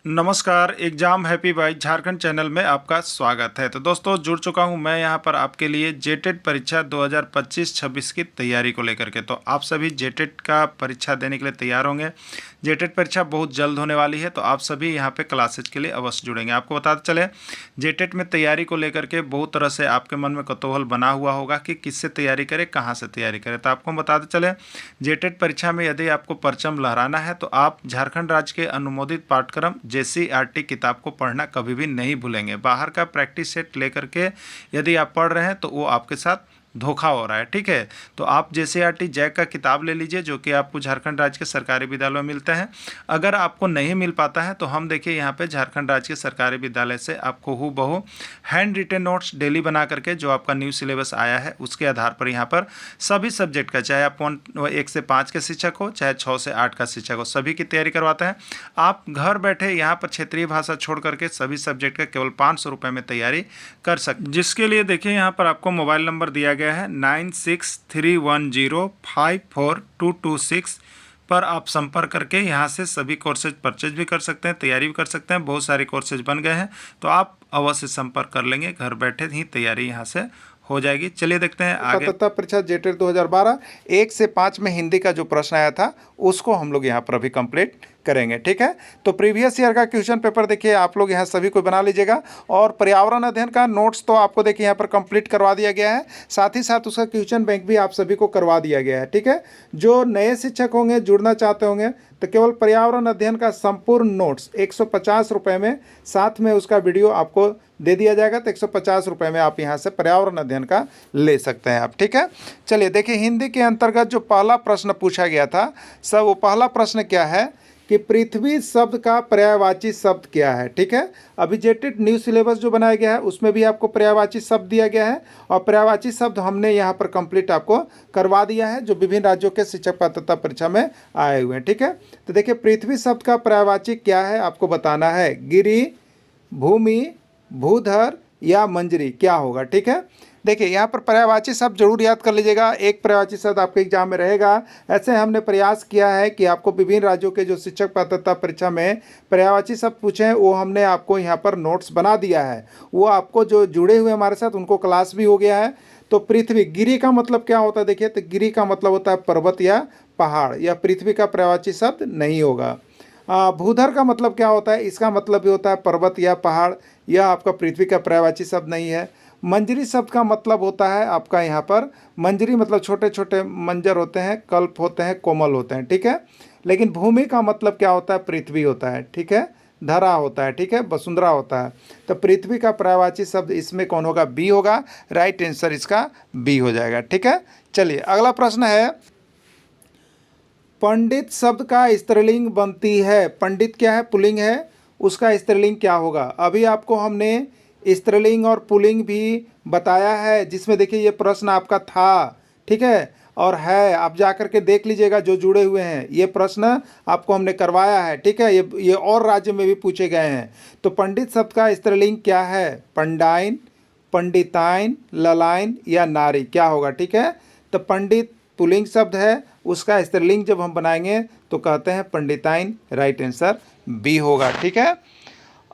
नमस्कार, exam happy by Jharkhand channel में आपका स्वागत है। तो दोस्तों जुड़ चुका हूं मैं यहां पर आपके लिए जेटेट परीक्षा 2025-26 की तैयारी को लेकर के। तो आप सभी जेटेट का परीक्षा देने के लिए तैयार होंगे। जेटेट परीक्षा बहुत जल्द होने वाली है, तो आप सभी यहां पे क्लासेज के लिए अवश्य जुड़ेंगे। आपको बताते चले, जेटेट में तैयारी को लेकर के बहुत तरह से आपके मन में कौतूहल बना हुआ होगा कि किससे तैयारी करें, कहाँ से तैयारी करें। तो आपको हम बताते चले, जेटेट परीक्षा में यदि आपको परचम लहराना है तो आप झारखंड राज्य के अनुमोदित पाठ्यक्रम JCERT किताब को पढ़ना कभी भी नहीं भूलेंगे। बाहर का प्रैक्टिस सेट लेकर के यदि आप पढ़ रहे हैं तो वो आपके साथ धोखा हो रहा है, ठीक है। तो आप JCERT जैक का किताब ले लीजिए, जो कि आपको झारखंड राज्य के सरकारी विद्यालयों में मिलते हैं। अगर आपको नहीं मिल पाता है तो हम देखिए यहाँ पे झारखंड राज्य के सरकारी विद्यालय से आपको हूबहू हैंड रिटेन नोट्स डेली बना करके, जो आपका न्यू सिलेबस आया है उसके आधार पर यहाँ पर सभी सब्जेक्ट का, चाहे आप 1 से 5 के शिक्षक हो, चाहे 6 से 8 का शिक्षक हो, सभी की तैयारी करवाते हैं। आप घर बैठे यहाँ पर क्षेत्रीय भाषा छोड़ करके सभी सब्जेक्ट का केवल 500 रुपये में तैयारी कर सकते, जिसके लिए देखिए यहाँ पर आपको मोबाइल नंबर दिया गया है 9631054226 पर आप संपर्क करके यहाँ से सभी कोर्सेज परचेज भी कर सकते हैं, तैयारी भी कर सकते हैं। बहुत सारे कोर्सेज बन गए हैं, तो आप अवश्य संपर्क कर लेंगे, घर बैठे ही तैयारी यहाँ से हो जाएगी। चलिए देखते हैं आगे। पात्रता परीक्षा जेटेट 2012 1 से 5 में हिंदी का जो प्रश्न आया था उसको हम लोग यहाँ पर अभी कंप्लीट करेंगे, ठीक है। तो प्रीवियस ईयर का क्वेश्चन पेपर देखिए आप लोग यहाँ सभी को बना लीजिएगा, और पर्यावरण अध्ययन का नोट्स तो आपको देखिए यहाँ पर कंप्लीट करवा दिया गया है, साथ ही साथ उसका क्वेश्चन बैंक भी आप सभी को करवा दिया गया है, ठीक है। जो नए शिक्षक होंगे, जुड़ना चाहते होंगे, तो केवल पर्यावरण अध्ययन का संपूर्ण नोट्स 150 रुपये में, साथ में उसका वीडियो आपको दे दिया जाएगा। तो 150 रुपये में आप यहाँ से पर्यावरण अध्ययन का ले सकते हैं आप, ठीक है। चलिए देखिए, हिंदी के अंतर्गत जो पहला प्रश्न पूछा गया था, सब वो पहला प्रश्न क्या है कि पृथ्वी शब्द का पर्यायवाची शब्द क्या है, ठीक है। अभी जेटेट न्यू सिलेबस जो बनाया गया है उसमें भी आपको पर्यायवाची शब्द दिया गया है, और पर्यायवाची शब्द हमने यहाँ पर कंप्लीट आपको करवा दिया है, जो विभिन्न राज्यों के शिक्षक पात्रता परीक्षा में आए हुए हैं, ठीक है। तो देखिए, पृथ्वी शब्द का पर्यायवाची क्या है आपको बताना है। गिरि, भूमि, भूधर या मंजरी, क्या होगा, ठीक है। देखिए, यहाँ पर पर्यायवाची शब्द जरूर याद कर लीजिएगा, एक पर्यायवाची शब्द आपके एग्जाम में रहेगा। ऐसे हमने प्रयास किया है कि आपको विभिन्न राज्यों के जो शिक्षक पात्रता परीक्षा में पर्यायवाची शब्द पूछे हैं वो हमने आपको यहाँ पर नोट्स बना दिया है। वो आपको जो जुड़े हुए हमारे साथ उनको क्लास भी हो गया है। तो पृथ्वी, गिरि का मतलब क्या होता है देखिए, तो गिरि का मतलब होता है पर्वत या पहाड़, या पृथ्वी का पर्यायवाची शब्द नहीं होगा। भूधर का मतलब क्या होता है, इसका मतलब भी होता है पर्वत या पहाड़, यह आपका पृथ्वी का पर्यायवाची शब्द नहीं है। मंजरी शब्द का मतलब होता है आपका यहाँ पर, मंजरी मतलब छोटे छोटे मंजर होते हैं, कल्प होते हैं, कोमल होते हैं, ठीक है। लेकिन भूमि का मतलब क्या होता है, पृथ्वी होता है, ठीक है, धरा होता है, ठीक है, वसुंधरा होता है। तो पृथ्वी का पर्यायवाची शब्द इसमें कौन होगा, बी होगा। राइट आंसर इसका बी हो जाएगा, ठीक है। चलिए अगला प्रश्न है, पंडित शब्द का स्त्रीलिंग बनती है। पंडित क्या है, पुल्लिंग है, उसका स्त्रीलिंग क्या होगा। अभी आपको हमने स्त्रीलिंग और पुल्लिंग भी बताया है, जिसमें देखिए ये प्रश्न आपका था, ठीक है, और है, आप जा कर के देख लीजिएगा जो जुड़े हुए हैं, ये प्रश्न आपको हमने करवाया है, ठीक है। ये और राज्य में भी पूछे गए हैं। तो पंडित शब्द का स्त्रीलिंग क्या है, पंडाइन, पंडिताइन, ललाइन या नारी, क्या होगा, ठीक है। तो पंडित पुल्लिंग शब्द है, उसका स्त्रीलिंग जब हम बनाएंगे तो कहते हैं पंडिताइन। राइट आंसर बी होगा, ठीक है।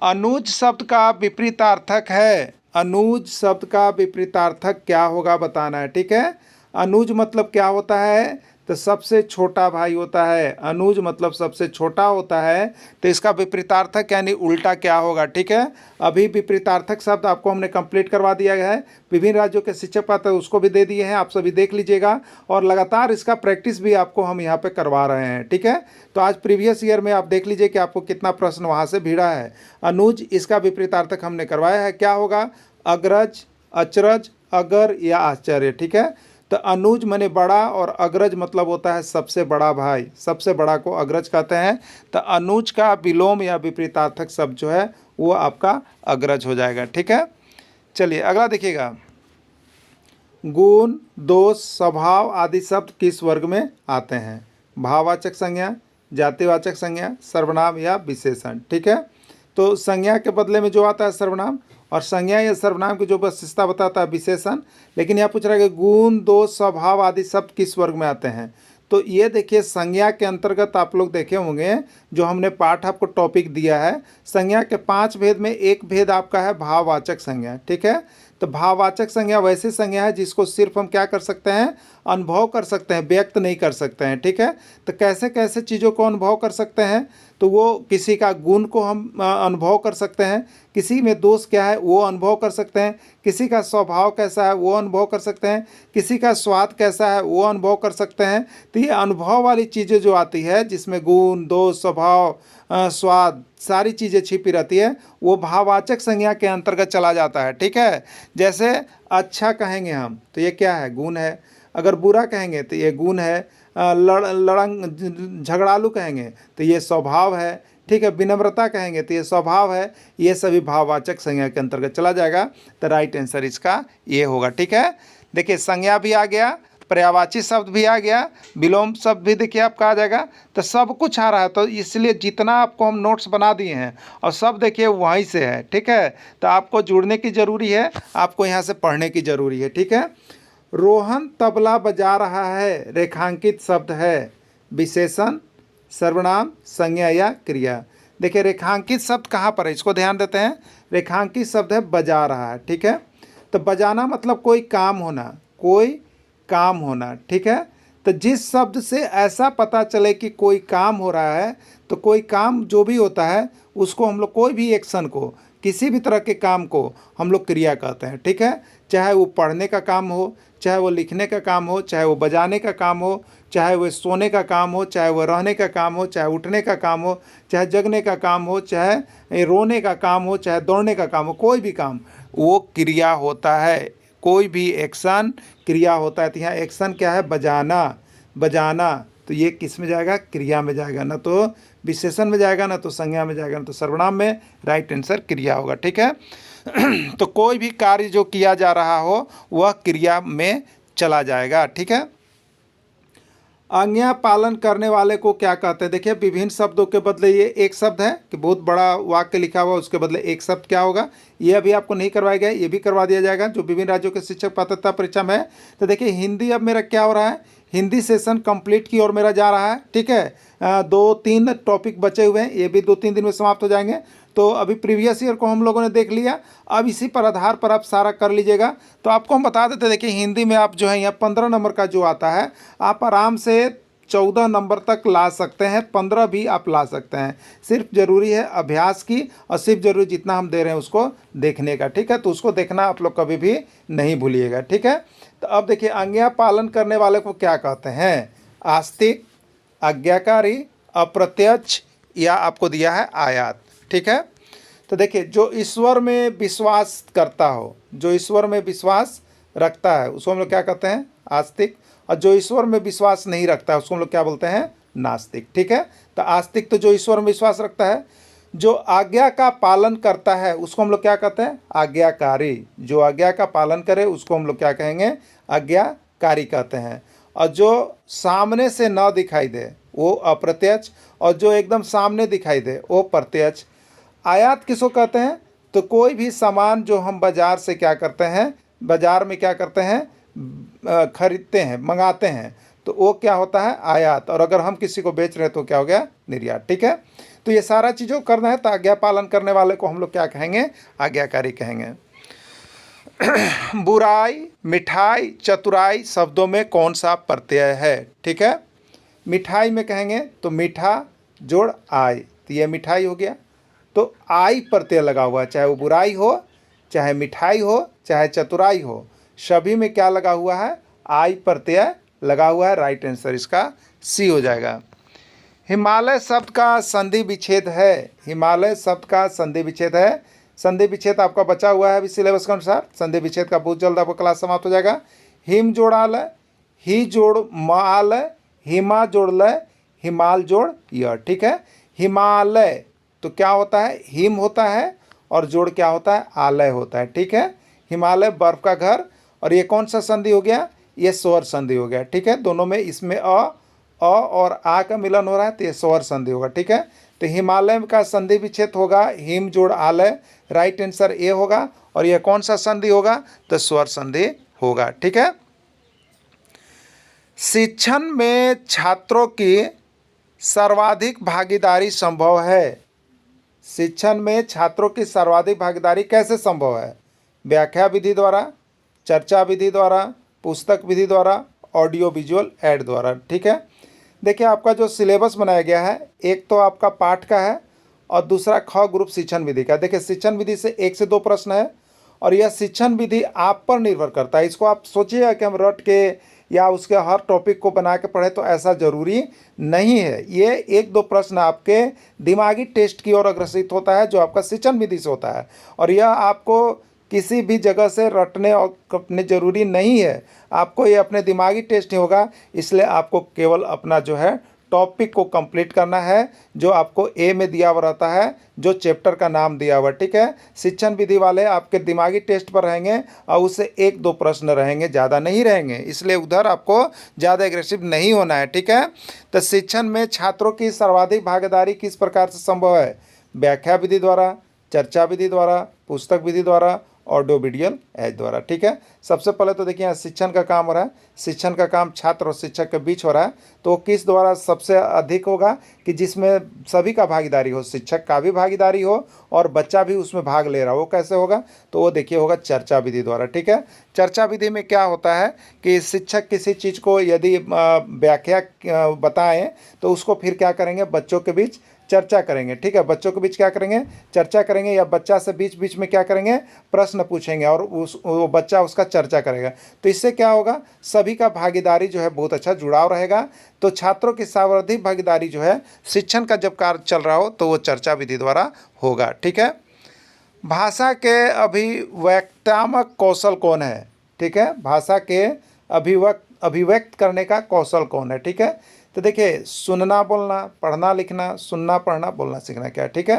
अनुज शब्द का विपरीतार्थक है। अनुज शब्द का विपरीतार्थक क्या होगा बताना है, ठीक है। अनुज मतलब क्या होता है, तो सबसे छोटा भाई होता है। अनुज मतलब सबसे छोटा होता है, तो इसका विपरीतार्थक यानी उल्टा क्या होगा, ठीक है। अभी विपरीतार्थक शब्द आपको हमने कंप्लीट करवा दिया गया है, विभिन्न राज्यों के शिक्षक पात्र उसको भी दे दिए हैं, आप सभी देख लीजिएगा, और लगातार इसका प्रैक्टिस भी आपको हम यहाँ पे करवा रहे हैं, ठीक है। तो आज प्रीवियस ईयर में आप देख लीजिए कि आपको कितना प्रश्न वहाँ से भिड़ा है। अनुज, इसका विपरीतार्थक हमने करवाया है, क्या होगा, अग्रज, अचरज, अगर या आश्चर्य, ठीक है। तो अनुज माने बड़ा, और अग्रज मतलब होता है सबसे बड़ा भाई, सबसे बड़ा को अग्रज कहते हैं। तो अनुज का विलोम या विपरीतार्थक शब्द जो है वो आपका अग्रज हो जाएगा, ठीक है। चलिए अगला देखिएगा, गुण, दोष, स्वभाव आदि शब्द किस वर्ग में आते हैं। भाववाचक संज्ञा, जातिवाचक संज्ञा, सर्वनाम या विशेषण, ठीक है। तो संज्ञा के बदले में जो आता है सर्वनाम, और संज्ञा या सर्वनाम की जो विशेषता बताता है विशेषण। लेकिन यहाँ पूछ रहा है कि गुण, दोष, स्वभाव आदि शब्द किस वर्ग में आते हैं। तो ये देखिए संज्ञा के अंतर्गत आप लोग देखे होंगे, जो हमने पाठ आपको टॉपिक दिया है, संज्ञा के 5 भेद में एक भेद आपका है भाववाचक संज्ञा। ठीक है, तो भाववाचक संज्ञा वैसी संज्ञा है जिसको सिर्फ हम क्या कर सकते हैं, अनुभव कर सकते हैं, व्यक्त नहीं कर सकते हैं। ठीक है, तो कैसे कैसे चीज़ों को अनुभव कर सकते हैं, तो वो किसी का गुण को हम अनुभव कर सकते हैं, किसी में दोष क्या है वो अनुभव कर सकते हैं, किसी का स्वभाव कैसा है वो अनुभव कर सकते हैं, किसी का स्वाद कैसा है वो अनुभव कर सकते हैं। तो ये अनुभव वाली चीज़ें जो आती है, जिसमें गुण, दोष, स्वभाव, स्वाद, सारी चीज़ें छिपी रहती है, वो भाववाचक संज्ञा के अंतर्गत चला जाता है। ठीक है, जैसे अच्छा कहेंगे हम तो ये क्या है, गुण है। अगर बुरा कहेंगे तो ये गुण है। लड़ंग झगड़ालू कहेंगे तो ये स्वभाव है। ठीक है, विनम्रता कहेंगे तो ये स्वभाव है। ये सभी भाववाचक संज्ञा के अंतर्गत चला जाएगा। तो राइट आंसर इसका ये होगा। ठीक है, देखिए संज्ञा भी आ गया, पर्यायवाची शब्द भी आ गया, विलोम शब्द भी देखिए आपका आ जाएगा। तो सब कुछ आ रहा है, तो इसलिए जितना आपको हम नोट्स बना दिए हैं और सब देखिए वहीं से है। ठीक है, तो आपको जुड़ने की ज़रूरी है, आपको यहाँ से पढ़ने की ज़रूरी है। ठीक है, रोहन तबला बजा रहा है, रेखांकित शब्द है, विशेषण, सर्वनाम, संज्ञा या क्रिया। देखिए रेखांकित शब्द कहाँ पर है, इसको ध्यान देते हैं। रेखांकित शब्द है बजा रहा है। ठीक है, तो बजाना मतलब कोई काम होना, कोई काम होना। ठीक है, तो जिस शब्द से ऐसा पता चले कि कोई काम हो रहा है, तो कोई काम जो भी होता है उसको हम लोग, कोई भी एक्शन को, किसी भी तरह के काम को हम लोग क्रिया कहते हैं। ठीक है, चाहे वो पढ़ने का काम हो, चाहे वो लिखने का काम हो, चाहे वो बजाने का काम हो, चाहे वो सोने का काम हो, चाहे वो रहने का काम हो, चाहे उठने का काम हो, चाहे जगने का काम हो, चाहे रोने का काम हो, चाहे दौड़ने का काम हो, कोई भी काम वो क्रिया होता है। कोई भी एक्शन क्रिया होता है। तो यहाँ एक्शन क्या है, बजाना। बजाना तो ये किस में जाएगा, क्रिया में जाएगा, ना तो विशेषण में जाएगा, ना तो संज्ञा में जाएगा, ना तो सर्वनाम में। राइट आंसर क्रिया होगा। ठीक है, तो कोई भी कार्य जो किया जा रहा हो वह क्रिया में चला जाएगा। ठीक है, आज्ञा पालन करने वाले को क्या कहते हैं। देखिए विभिन्न शब्दों के बदले ये एक शब्द है कि बहुत बड़ा वाक्य लिखा हुआ, उसके बदले एक शब्द क्या होगा, ये अभी आपको नहीं करवाया गया, ये भी करवा दिया जाएगा जो विभिन्न राज्यों के शिक्षक पात्रता परीक्षा में है। तो देखिए हिंदी अब मेरा क्या हो रहा है, हिंदी सेशन कंप्लीट की ओर मेरा जा रहा है। ठीक है, 2-3 टॉपिक बचे हुए हैं, ये भी 2-3 दिन में समाप्त हो जाएंगे। तो अभी प्रीवियस ईयर को हम लोगों ने देख लिया, अब इसी पर आधार पर आप सारा कर लीजिएगा। तो आपको हम बता देते, देखिए हिंदी में आप जो है यहाँ 15 नंबर का जो आता है, आप आराम से 14 नंबर तक ला सकते हैं, 15 भी आप ला सकते हैं। सिर्फ ज़रूरी है अभ्यास की, और सिर्फ ज़रूरी जितना हम दे रहे हैं उसको देखने का। ठीक है, तो उसको देखना आप लोग कभी भी नहीं भूलिएगा। ठीक है, तो अब देखिए आज्ञा पालन करने वाले को क्या कहते हैं, आस्तिक, आज्ञाकारी, अप्रत्यक्ष, या आपको दिया है आयात। ठीक है, तो देखिए जो ईश्वर में विश्वास करता हो, जो ईश्वर में विश्वास रखता है, उसको हम लोग क्या कहते हैं, आस्तिक। और जो ईश्वर में विश्वास नहीं रखता है उसको हम लोग क्या बोलते हैं, नास्तिक। ठीक है, तो आस्तिक तो जो ईश्वर में विश्वास रखता है। जो आज्ञा का पालन करता है उसको हम लोग क्या कहते हैं, आज्ञाकारी। जो आज्ञा का पालन करे उसको हम लोग क्या कहेंगे, आज्ञाकारी कहते हैं। और जो सामने से न दिखाई दे वो अप्रत्यक्ष, और जो एकदम सामने दिखाई दे वो प्रत्यक्ष। आयात किसको कहते हैं, तो कोई भी सामान जो हम बाज़ार से क्या करते हैं, बाज़ार में क्या करते हैं, खरीदते हैं, मंगाते हैं, तो वो क्या होता है, आयात। और अगर हम किसी को बेच रहे हैं तो क्या हो गया, निर्यात। ठीक है, तो ये सारा चीज़ों करना है, तो आज्ञा पालन करने वाले को हम लोग क्या कहेंगे, आज्ञाकारी कहेंगे। बुराई, मिठाई, चतुराई शब्दों में कौन सा प्रत्यय है। ठीक है, मिठाई में कहेंगे तो मीठा जोड़ आई, तो ये मिठाई हो गया। तो आई प्रत्यय लगा हुआ है, चाहे वो बुराई हो, चाहे मिठाई हो, चाहे चतुराई हो, सभी में क्या लगा हुआ है, आई प्रत्यय लगा हुआ है। राइट आंसर इसका सी हो जाएगा। हिमालय शब्द का संधि विच्छेद है, हिमालय शब्द का संधि विच्छेद है। संधि विच्छेद आपका बचा हुआ है अभी सिलेबस के अनुसार, संधि विच्छेद का बहुत जल्द आपका क्लास समाप्त हो जाएगा। हिम जोड़ालय, ही जोड़ मालय, हिमा जोड़ लय, हिमाल जोड़ य। ठीक है, हिमालय तो क्या होता है, हिम होता है, और जोड़ क्या होता है, आलय होता है। ठीक है, हिमालय बर्फ का घर, और ये कौन सा संधि हो गया, ये स्वर संधि हो गया। ठीक है, दोनों में इसमें अ और आ का मिलन हो रहा है, तो ये स्वर संधि होगा। ठीक है, तो हिमालय का संधि विच्छेद होगा हिम जोड़ आलय। राइट आंसर ए होगा। और यह कौन सा संधि होगा, तो स्वर संधि होगा। ठीक है, शिक्षण में छात्रों की सर्वाधिक भागीदारी संभव है। शिक्षण में छात्रों की सर्वाधिक भागीदारी कैसे संभव है? व्याख्या विधि द्वारा, चर्चा विधि द्वारा, पुस्तक विधि द्वारा, ऑडियो विजुअल ऐड द्वारा। ठीक है, देखिए आपका जो सिलेबस बनाया गया है, एक तो आपका पाठ का है और दूसरा ख ग्रुप शिक्षण विधि का। देखिए शिक्षण विधि से 1 से 2 प्रश्न है और यह शिक्षण विधि आप पर निर्भर करता है। इसको आप सोचिए कि हम रट के या उसके हर टॉपिक को बना के पढ़े, तो ऐसा ज़रूरी नहीं है। ये 1-2 प्रश्न आपके दिमागी टेस्ट की ओर अग्रसित होता है जो आपका शिक्षण विधि से होता है, और यह आपको किसी भी जगह से रटने और कपने ज़रूरी नहीं है। आपको ये अपने दिमागी टेस्ट ही होगा, इसलिए आपको केवल अपना जो है टॉपिक को कंप्लीट करना है जो आपको ए में दिया हुआ रहता है, जो चैप्टर का नाम दिया हुआ। ठीक है, शिक्षण विधि वाले आपके दिमागी टेस्ट पर रहेंगे और उससे 1-2 प्रश्न रहेंगे, ज़्यादा नहीं रहेंगे, इसलिए उधर आपको ज़्यादा एग्रेसिव नहीं होना है। ठीक है, तो शिक्षण में छात्रों की सर्वाधिक भागीदारी किस प्रकार से संभव है? व्याख्या विधि द्वारा, चर्चा विधि द्वारा, पुस्तक विधि द्वारा, ऑडियो विजुअल ऐड द्वारा। ठीक है, सबसे पहले तो देखिए यहाँ शिक्षण का काम हो रहा है। शिक्षण का काम छात्र और शिक्षक के बीच हो रहा है, तो वो किस द्वारा सबसे अधिक होगा कि जिसमें सभी का भागीदारी हो, शिक्षक का भी भागीदारी हो और बच्चा भी उसमें भाग ले रहा हो। वो कैसे होगा? तो वो देखिए होगा चर्चा विधि द्वारा। ठीक है, चर्चा विधि में क्या होता है कि शिक्षक किसी चीज़ को यदि व्याख्या बताएं तो उसको फिर क्या करेंगे, बच्चों के बीच चर्चा करेंगे। ठीक है, बच्चों के बीच क्या करेंगे, चर्चा करेंगे, या बच्चा से बीच बीच में क्या करेंगे, प्रश्न पूछेंगे और वो बच्चा उसका चर्चा करेगा। तो इससे क्या होगा, सभी का भागीदारी जो है बहुत अच्छा जुड़ाव रहेगा। तो छात्रों की सर्वाधिक भागीदारी जो है शिक्षण का जब कार्य चल रहा हो तो वो चर्चा विधि द्वारा होगा। ठीक है, भाषा के अभिव्यक्तात्मक कौशल कौन है? ठीक है, भाषा के अभिव्यक्त करने का कौशल कौन है? ठीक है, तो देखिए सुनना बोलना, पढ़ना लिखना, सुनना पढ़ना, बोलना सीखना क्या है? ठीक है,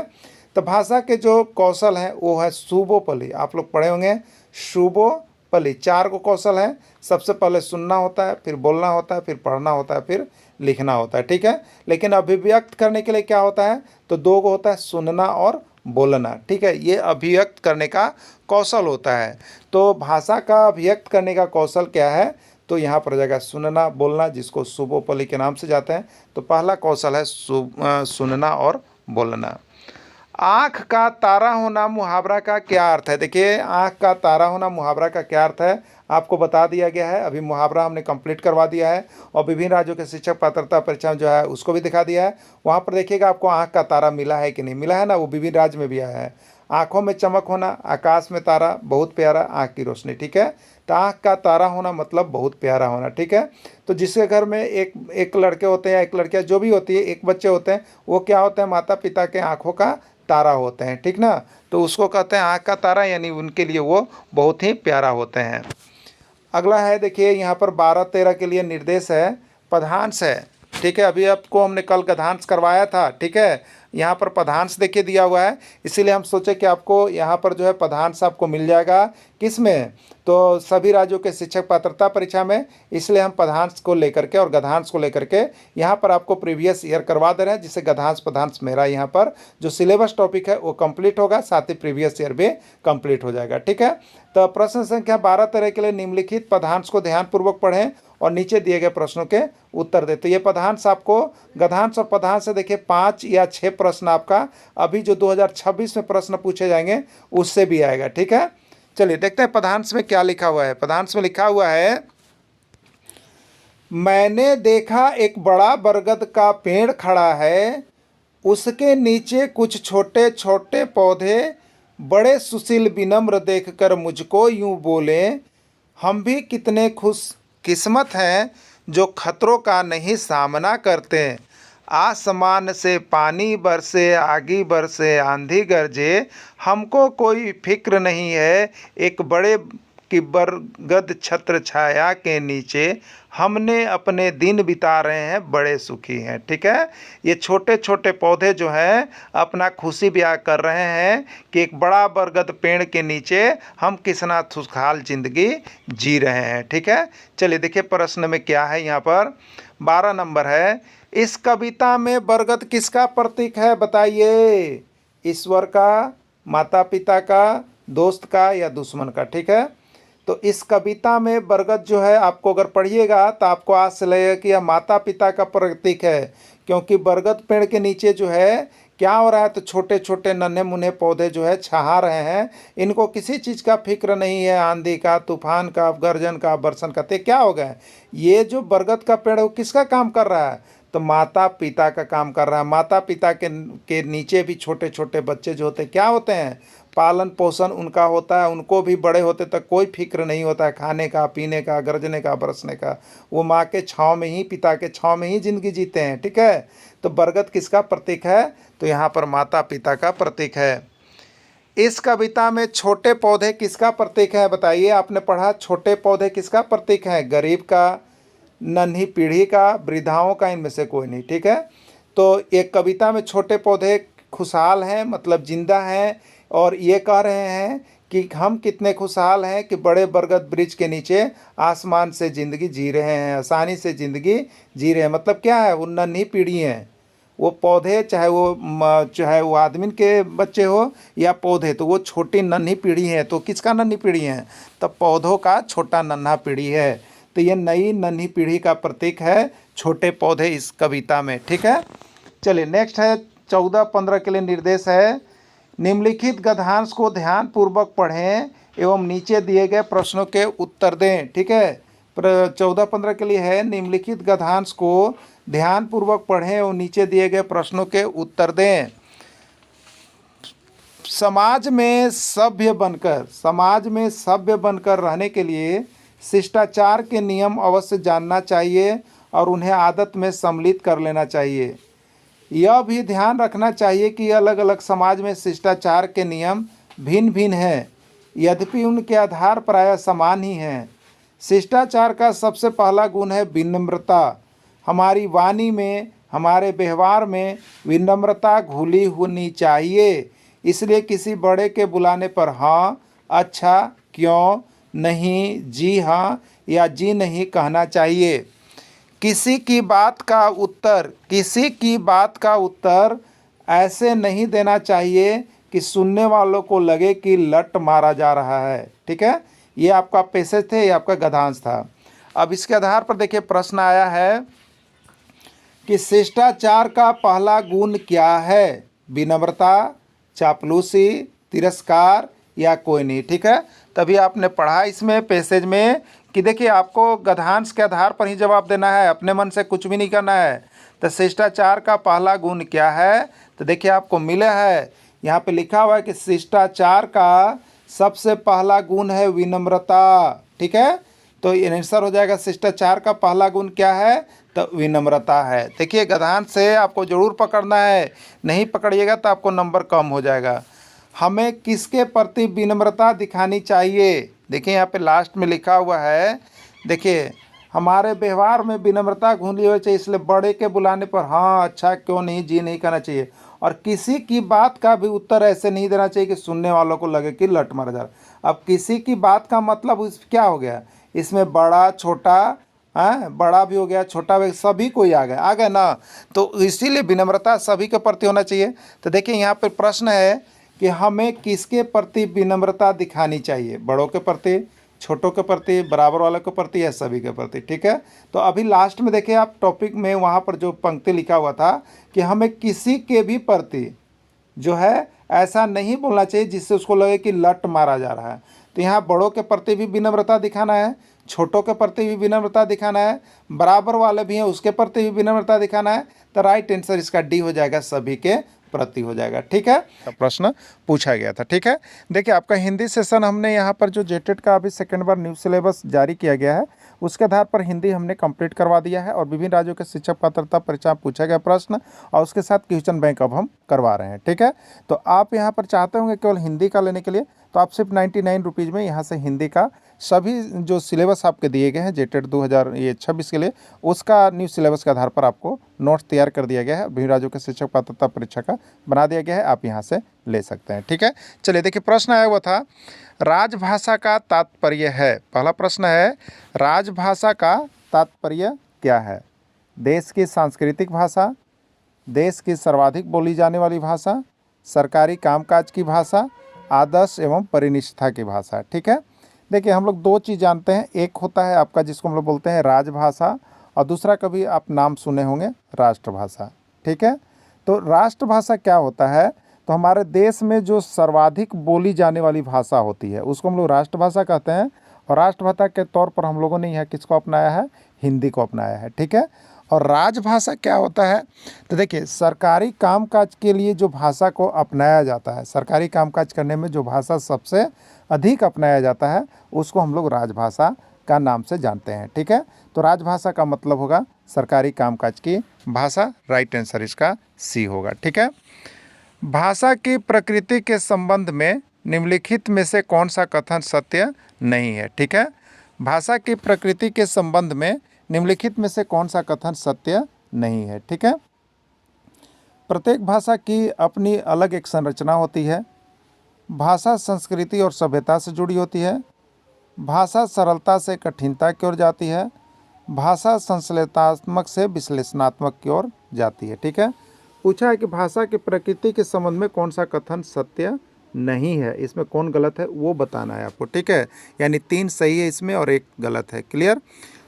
तो भाषा के जो कौशल हैं वो है शुभोपली। आप लोग पढ़े होंगे शुभोपली, 4 को कौशल हैं। सबसे पहले सुनना होता है, फिर बोलना होता है, फिर पढ़ना होता है, फिर लिखना होता है। ठीक है, लेकिन अभिव्यक्त करने के लिए क्या होता है, तो 2 को होता है, सुनना और बोलना। ठीक है, ये अभिव्यक्त करने का कौशल होता है। तो भाषा का अभिव्यक्त करने का कौशल क्या है, तो यहाँ पर जाएगा सुनना बोलना, जिसको शुभोपली के नाम से जाते हैं। तो पहला कौशल है सुनना और बोलना। आँख का तारा होना मुहावरा का क्या अर्थ है? देखिए आँख का तारा होना मुहावरा का क्या अर्थ है आपको बता दिया गया है। अभी मुहावरा हमने कंप्लीट करवा दिया है और विभिन्न राज्यों के शिक्षक पात्रता परीक्षा जो है उसको भी दिखा दिया है। वहाँ पर देखिएगा आपको आँख का तारा मिला है कि नहीं मिला है ना, वो विभिन्न राज्य में भी आया है। आँखों में चमक होना, आकाश में तारा, बहुत प्यारा, आँख की रोशनी। ठीक है, तो आँख का तारा होना मतलब बहुत प्यारा होना। ठीक है, तो जिसके घर में एक लड़के होते हैं या एक लड़कियाँ जो भी होती है, एक बच्चे होते हैं, वो क्या होते हैं, माता पिता के आँखों का तारा होते हैं। ठीक ना, तो उसको कहते हैं आँख का तारा, यानी उनके लिए वो बहुत ही प्यारा होते हैं। अगला है देखिए यहाँ पर 12-13 के लिए निर्देश है, पदांश है। ठीक है, अभी आपको हमने कल गद्यांश करवाया था। ठीक है, यहाँ पर पदांश देखिए दिया हुआ है, इसीलिए हम सोचे कि आपको यहाँ पर जो है पदांश आपको मिल जाएगा किस में, तो सभी राज्यों के शिक्षक पात्रता परीक्षा में। इसलिए हम पदांश को लेकर के और गद्यांश को लेकर के यहाँ पर आपको प्रीवियस ईयर करवा दे रहे हैं, जिससे गद्यांश पदांश मेरा यहाँ पर जो सिलेबस टॉपिक है वो कंप्लीट होगा, साथ ही प्रीवियस ईयर भी कंप्लीट हो जाएगा। ठीक है, तो प्रश्न संख्या 12-13 के लिए निम्नलिखित पदांश को ध्यानपूर्वक पढ़ें और नीचे दिए गए प्रश्नों के उत्तर दें। तो ये पदांश आपको गद्यांश और पदांश से देखिए 5 या 6 प्रश्न आपका अभी जो 2026 में प्रश्न पूछे जाएंगे उससे भी आएगा। ठीक है, चलिए देखते हैं पदांश में क्या लिखा हुआ है। पदांश में लिखा हुआ है, मैंने देखा एक बड़ा बरगद का पेड़ खड़ा है, उसके नीचे कुछ छोटे छोटे पौधे, बड़े सुशील विनम्र देखकर मुझको यूं बोले, हम भी कितने खुश किस्मत हैं जो खतरों का नहीं सामना करते। आसमान से पानी बरसे, आगी बरसे, आंधी गरजे, हमको कोई फिक्र नहीं है। एक बड़े की बरगद छत्र छाया के नीचे हमने अपने दिन बिता रहे हैं, बड़े सुखी हैं। ठीक है, ये छोटे छोटे पौधे जो हैं अपना खुशी ब्याह कर रहे हैं कि एक बड़ा बरगद पेड़ के नीचे हम कितना खुशहाल जिंदगी जी रहे हैं। ठीक है, चलिए देखिए प्रश्न में क्या है। यहाँ पर 12 नंबर है, इस कविता में बरगद किसका प्रतीक है बताइए? ईश्वर का, माता पिता का, दोस्त का या दुश्मन का? ठीक है, तो इस कविता में बरगद जो है आपको अगर पढ़िएगा तो आपको आज से लगेगा कि यह माता पिता का प्रतीक है, क्योंकि बरगद पेड़ के नीचे जो है क्या हो रहा है, तो छोटे छोटे नन्हे मुन्ने पौधे जो है छहा रहे हैं। इनको किसी चीज़ का फिक्र नहीं है, आंधी का, तूफान का, गर्जन का, बरसन का। तो क्या हो गया, ये जो बरगद का पेड़ है वो किसका काम कर रहा है, तो माता पिता का काम कर रहा है। माता पिता के नीचे भी छोटे छोटे बच्चे जो होते हैं क्या होते हैं, पालन पोषण उनका होता है। उनको भी बड़े होते तक कोई फिक्र नहीं होता है खाने का, पीने का, गरजने का, बरसने का। वो माँ के छाँव में ही, पिता के छाँव में ही ज़िंदगी जीते हैं। ठीक है, तो बरगद किसका प्रतीक है, तो यहाँ पर माता पिता का प्रतीक है। इस कविता में छोटे पौधे किसका प्रतीक है, बताइए। आपने पढ़ा छोटे पौधे किसका प्रतीक है, गरीब का, नन्ही पीढ़ी का, वृद्धाओं का, इनमें से कोई नहीं। ठीक है, तो एक कविता में छोटे पौधे खुशहाल हैं, मतलब जिंदा हैं, और ये कह रहे हैं कि हम कितने खुशहाल हैं कि बड़े बरगद वृक्ष के नीचे आसमान से ज़िंदगी जी रहे हैं, आसानी से ज़िंदगी जी रहे हैं। मतलब क्या है, वो नन्ही पीढ़ी हैं, वो पौधे, चाहे वो आदमी के बच्चे हो या पौधे, तो वो छोटी नन्ही पीढ़ी है। तो किसका नन्ही पीढ़ी है, तो पौधों का छोटा नन्हा पीढ़ी है। तो ये नई नन्ही पीढ़ी का प्रतीक है छोटे पौधे इस कविता में। ठीक है, चलिए नेक्स्ट है 14-15 के लिए निर्देश है। निम्नलिखित गद्यांश को ध्यानपूर्वक पढ़ें एवं नीचे दिए गए प्रश्नों के उत्तर दें। ठीक है, 14-15 के लिए है, निम्नलिखित गद्यांश को ध्यानपूर्वक पढ़ें एवं नीचे दिए गए प्रश्नों के उत्तर दें। समाज में सभ्य बनकर रहने के लिए शिष्टाचार के नियम अवश्य जानना चाहिए और उन्हें आदत में सम्मिलित कर लेना चाहिए। यह भी ध्यान रखना चाहिए कि अलग अलग समाज में शिष्टाचार के नियम भिन्न भिन्न हैं, यद्यपि उनके आधार प्रायः समान ही हैं। शिष्टाचार का सबसे पहला गुण है विनम्रता। हमारी वाणी में, हमारे व्यवहार में विनम्रता घुली होनी चाहिए। इसलिए किसी बड़े के बुलाने पर हाँ, अच्छा, क्यों, नहीं, जी हाँ या जी नहीं कहना चाहिए। किसी की बात का उत्तर ऐसे नहीं देना चाहिए कि सुनने वालों को लगे कि लट मारा जा रहा है। ठीक है, ये आपका पैसेज थे, ये आपका गद्यांश था। अब इसके आधार पर देखिए प्रश्न आया है कि शिष्टाचार का पहला गुण क्या है, विनम्रता, चापलूसी, तिरस्कार या कोई नहीं। ठीक है, तभी आपने पढ़ा इसमें पैसेज में कि देखिए आपको गद्यांश के आधार पर ही जवाब देना है, अपने मन से कुछ भी नहीं करना है। तो शिष्टाचार का पहला गुण क्या है, तो देखिए आपको मिला है, यहाँ पे लिखा हुआ है कि शिष्टाचार का सबसे पहला गुण है विनम्रता। ठीक है, तो ये आंसर हो जाएगा शिष्टाचार का पहला गुण क्या है, तो विनम्रता है। देखिए गद्यांश से आपको ज़रूर पकड़ना है, नहीं पकड़िएगा तो आपको नंबर कम हो जाएगा। हमें किसके प्रति विनम्रता दिखानी चाहिए, देखिए यहाँ पे लास्ट में लिखा हुआ है, देखिए हमारे व्यवहार में विनम्रता घुली हुई चाहिए, इसलिए बड़े के बुलाने पर हाँ, अच्छा, क्यों नहीं, जी नहीं कहना चाहिए। और किसी की बात का भी उत्तर ऐसे नहीं देना चाहिए कि सुनने वालों को लगे कि लट मारा जा रहा। अब किसी की बात का मतलब क्या हो गया, इसमें बड़ा छोटा, बड़ा भी हो गया, छोटा भी, सभी कोई आ गया ना, तो इसीलिए विनम्रता सभी के प्रति होना चाहिए। तो देखिए यहाँ पर प्रश्न है कि हमें किसके प्रति विनम्रता दिखानी चाहिए, बड़ों के प्रति, छोटों के प्रति, बराबर वालों के प्रति या सभी के प्रति। ठीक है, तो अभी लास्ट में देखिए आप टॉपिक में वहाँ पर जो पंक्ति लिखा हुआ था कि हमें किसी के भी प्रति जो है ऐसा नहीं बोलना चाहिए जिससे उसको लगे कि लट मारा जा रहा है। तो यहाँ बड़ों के प्रति भी विनम्रता दिखाना है, छोटों के प्रति भी विनम्रता दिखाना है, बराबर वाले भी हैं उसके प्रति भी विनम्रता दिखाना है। तो राइट आंसर इसका डी हो जाएगा, सभी के प्रति हो जाएगा। ठीक है, प्रश्न पूछा गया था। ठीक है, देखिए आपका हिंदी सेशन हमने यहाँ पर जो जेटेट का अभी सेकेंड बार न्यू सिलेबस जारी किया गया है उसके आधार पर हिंदी हमने कंप्लीट करवा दिया है और विभिन्न राज्यों के शिक्षक पात्रता परीक्षा पूछा गया प्रश्न और उसके साथ क्वेश्चन बैंक अब हम करवा रहे हैं। ठीक है, तो आप यहाँ पर चाहते होंगे केवल हिंदी का लेने के लिए, तो आप सिर्फ 99 रुपीज़ में यहाँ से हिंदी का सभी जो सिलेबस आपके दिए गए हैं जेटेट 2026 के लिए, उसका न्यू सिलेबस के आधार पर आपको नोट्स तैयार कर दिया गया है, विभिन्न राज्यों के शिक्षक पात्रता परीक्षा का बना दिया गया है, आप यहाँ से ले सकते हैं। ठीक है, चलिए देखिए प्रश्न आया हुआ था, राजभाषा का तात्पर्य है। पहला प्रश्न है, राजभाषा का तात्पर्य क्या है? देश की सांस्कृतिक भाषा, देश की सर्वाधिक बोली जाने वाली भाषा, सरकारी कामकाज की भाषा, आदर्श एवं परिनिष्ठा की भाषा। ठीक है, देखिए हम लोग दो चीज़ जानते हैं, एक होता है आपका जिसको हम लोग बोलते हैं राजभाषा, और दूसरा कभी आप नाम सुने होंगे राष्ट्रभाषा। ठीक है, तो राष्ट्रभाषा क्या होता है, तो हमारे देश में जो सर्वाधिक बोली जाने वाली भाषा होती है उसको हम लोग राष्ट्रभाषा कहते हैं। और राष्ट्रभाषा के तौर पर हम लोगों ने यहाँ किसको अपनाया है, हिंदी को अपनाया है। ठीक है, और राजभाषा क्या होता है, तो देखिए सरकारी कामकाज के लिए जो भाषा को अपनाया जाता है, सरकारी कामकाज करने में जो भाषा सबसे अधिक अपनाया जाता है उसको हम लोग राजभाषा का नाम से जानते हैं। ठीक है, तो राजभाषा का मतलब होगा सरकारी कामकाज की भाषा, राइट आंसर इसका सी होगा। ठीक है, भाषा की प्रकृति के संबंध में निम्नलिखित में से कौन सा कथन सत्य नहीं है। ठीक है, भाषा की प्रकृति के संबंध में निम्नलिखित में से कौन सा कथन सत्य नहीं है। ठीक है, प्रत्येक भाषा की अपनी अलग एक संरचना होती है, भाषा संस्कृति और सभ्यता से जुड़ी होती है, भाषा सरलता से कठिनता की ओर जाती है, भाषा संश्लेषणात्मक से विश्लेषणात्मक की ओर जाती है। ठीक है, पूछा है कि भाषा की प्रकृति के संबंध में कौन सा कथन सत्य नहीं है, इसमें कौन गलत है वो बताना है आपको। ठीक है, यानी 3 सही है इसमें और 1 गलत है। क्लियर,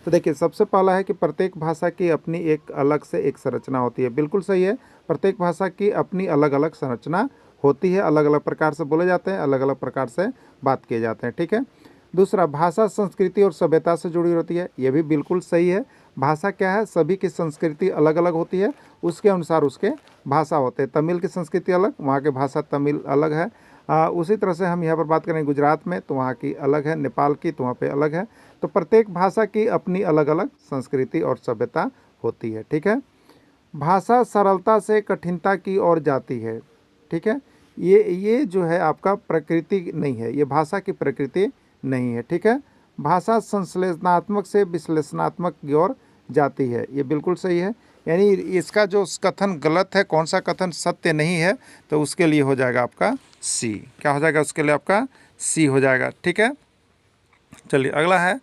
तो देखिए सबसे पहला है कि प्रत्येक भाषा की अपनी एक अलग से एक संरचना होती है, बिल्कुल सही है। प्रत्येक भाषा की अपनी अलग अलग संरचना होती है, अलग अलग प्रकार से बोले जाते हैं, अलग अलग प्रकार से बात किए जाते हैं। ठीक है, दूसरा भाषा संस्कृति और सभ्यता से जुड़ी होती है, ये भी बिल्कुल सही है। भाषा क्या है, सभी की संस्कृति अलग अलग होती है, उसके अनुसार उसके भाषा होते हैं। तमिल की संस्कृति अलग, वहाँ की भाषा तमिल अलग है। उसी तरह से हम यहाँ पर बात करें गुजरात में तो वहाँ की अलग है, नेपाल की तो वहाँ पे अलग है। तो प्रत्येक भाषा की अपनी अलग अलग संस्कृति और सभ्यता होती है। ठीक है, भाषा सरलता से कठिनता की ओर जाती है। ठीक है, ये जो है आपका प्रकृति नहीं है, ये भाषा की प्रकृति नहीं है। ठीक है, भाषा संश्लेषणात्मक से विश्लेषणात्मक की ओर जाती है, ये बिल्कुल सही है। यानी इसका जो कथन गलत है, कौन सा कथन सत्य नहीं है, तो उसके लिए हो जाएगा आपका सी। क्या हो जाएगा उसके लिए, आपका सी हो जाएगा। ठीक है, चलिए अगला है,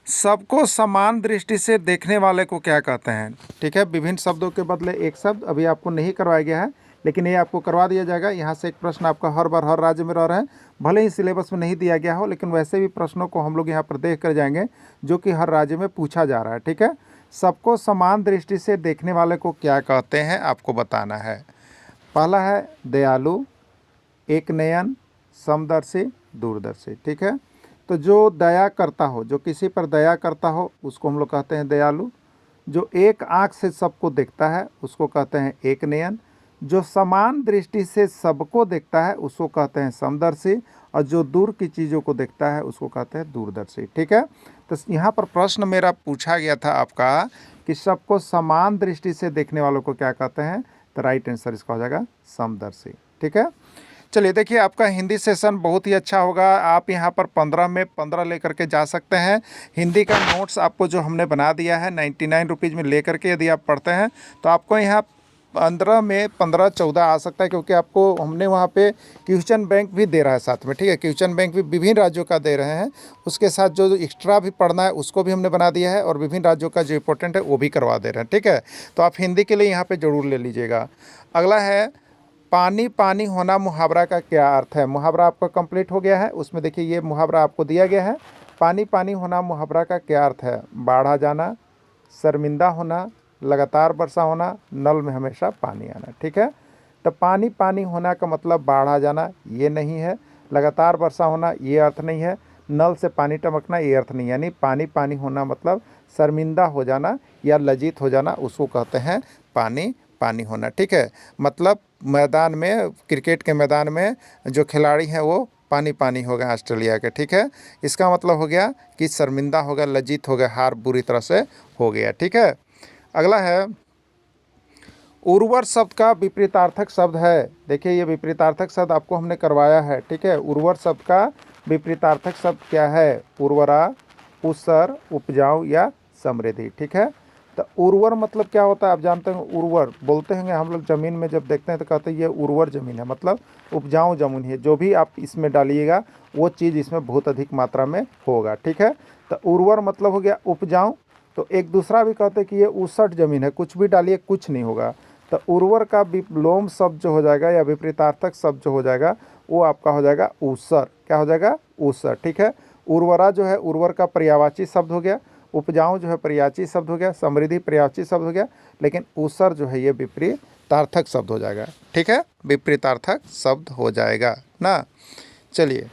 सबको समान दृष्टि से देखने वाले को क्या कहते हैं। ठीक है, विभिन्न शब्दों के बदले एक शब्द अभी आपको नहीं करवाया गया है, लेकिन ये आपको करवा दिया जाएगा। यहाँ से एक प्रश्न आपका हर बार हर राज्य में रह रहा है, भले ही सिलेबस में नहीं दिया गया हो, लेकिन वैसे भी प्रश्नों को हम लोग यहाँ पर देख कर जाएंगे जो कि हर राज्य में पूछा जा रहा है। ठीक है, सबको समान दृष्टि से देखने वाले को क्या कहते हैं आपको बताना है। पहला है दयालु, एक नयन, समदर्शी, दूरदर्शी। ठीक है, तो जो दया करता हो, जो किसी पर दया करता हो उसको हम लोग कहते हैं दयालु। जो एक आँख से सबको देखता है उसको कहते हैं एक नयन। जो समान दृष्टि से सबको देखता है उसको कहते हैं समदर्शी, और जो दूर की चीज़ों को देखता है उसको कहते हैं दूरदर्शी। ठीक है, तो यहाँ पर प्रश्न मेरा पूछा गया था आपका कि सबको समान दृष्टि से देखने वालों को क्या कहते हैं, तो राइट आंसर इसका हो जाएगा समदर्शी। ठीक है, चलिए देखिए आपका हिंदी सेशन बहुत ही अच्छा होगा, आप यहाँ पर 15 में 15 लेकर के जा सकते हैं। हिंदी का नोट्स आपको जो हमने बना दिया है 99 रुपीज़ में लेकर के यदि आप पढ़ते हैं तो आपको यहाँ 15 में 15 14 आ सकता है, क्योंकि आपको हमने वहाँ पे क्वेश्चन बैंक भी दे रहा है साथ में। ठीक है, क्वेश्चन बैंक भी विभिन्न राज्यों का दे रहे हैं, उसके साथ जो एक्स्ट्रा भी पढ़ना है उसको भी हमने बना दिया है, और विभिन्न राज्यों का जो इंपॉर्टेंट है वो भी करवा दे रहे हैं। ठीक है, तो आप हिंदी के लिए यहाँ पर ज़रूर ले लीजिएगा। अगला है, पानी पानी होना मुहावरा का क्या अर्थ है। मुहावरा आपका कंप्लीट हो गया है, उसमें देखिए ये मुहावरा आपको दिया गया है। पानी पानी होना मुहावरा का क्या अर्थ है, बाढ़ आ जाना, शर्मिंदा होना, लगातार वर्षा होना, नल में हमेशा पानी आना। ठीक है, तो पानी पानी होना का मतलब बाढ़ आ जाना ये नहीं है, लगातार वर्षा होना ये अर्थ नहीं है, नल से पानी टपकना ये अर्थ नहीं। यानी पानी पानी होना मतलब शर्मिंदा हो जाना या लज्जित हो जाना, उसको कहते हैं पानी पानी होना। ठीक है, मतलब मैदान में, क्रिकेट के मैदान में जो खिलाड़ी हैं वो पानी पानी हो गए ऑस्ट्रेलिया के। ठीक है, इसका मतलब हो गया कि शर्मिंदा हो गया, लज्जित हो गया, हार बुरी तरह से हो गया। ठीक है, अगला है, उर्वर शब्द का विपरीतार्थक शब्द है। देखिए ये विपरीतार्थक शब्द आपको हमने करवाया है। ठीक है, उर्वर शब्द का विपरीतार्थक शब्द क्या है, उर्वरा, ऊसर, उपजाऊ या समृद्धि। ठीक है, तो उर्वर मतलब क्या होता है आप जानते हैं, उर्वर बोलते हैं हम लोग ज़मीन में जब देखते हैं तो कहते हैं ये उर्वर ज़मीन है, मतलब उपजाऊ ज़मीन है, जो भी आप इसमें डालिएगा वो चीज़ इसमें बहुत अधिक मात्रा में होगा। ठीक है, तो उर्वर मतलब हो गया उपजाऊ। तो एक दूसरा भी कहते हैं कि ये ऊसर ज़मीन है, कुछ भी डालिए कुछ नहीं होगा। तो उर्वर का विलोम शब्द जो हो जाएगा या विपरीतार्थक शब्द जो हो जाएगा वो आपका हो जाएगा ऊसर। क्या हो जाएगा, ऊसर। ठीक है, उर्वरा जो है उर्वर का पर्यायवाची शब्द हो गया, उपजाऊ जो है पर्यायवाची शब्द हो गया, समृद्धि पर्यायवाची शब्द हो गया, लेकिन ऊसर जो है ये विपरीतार्थक शब्द हो जाएगा। ठीक है, विपरीतार्थक शब्द हो जाएगा ना। चलिए,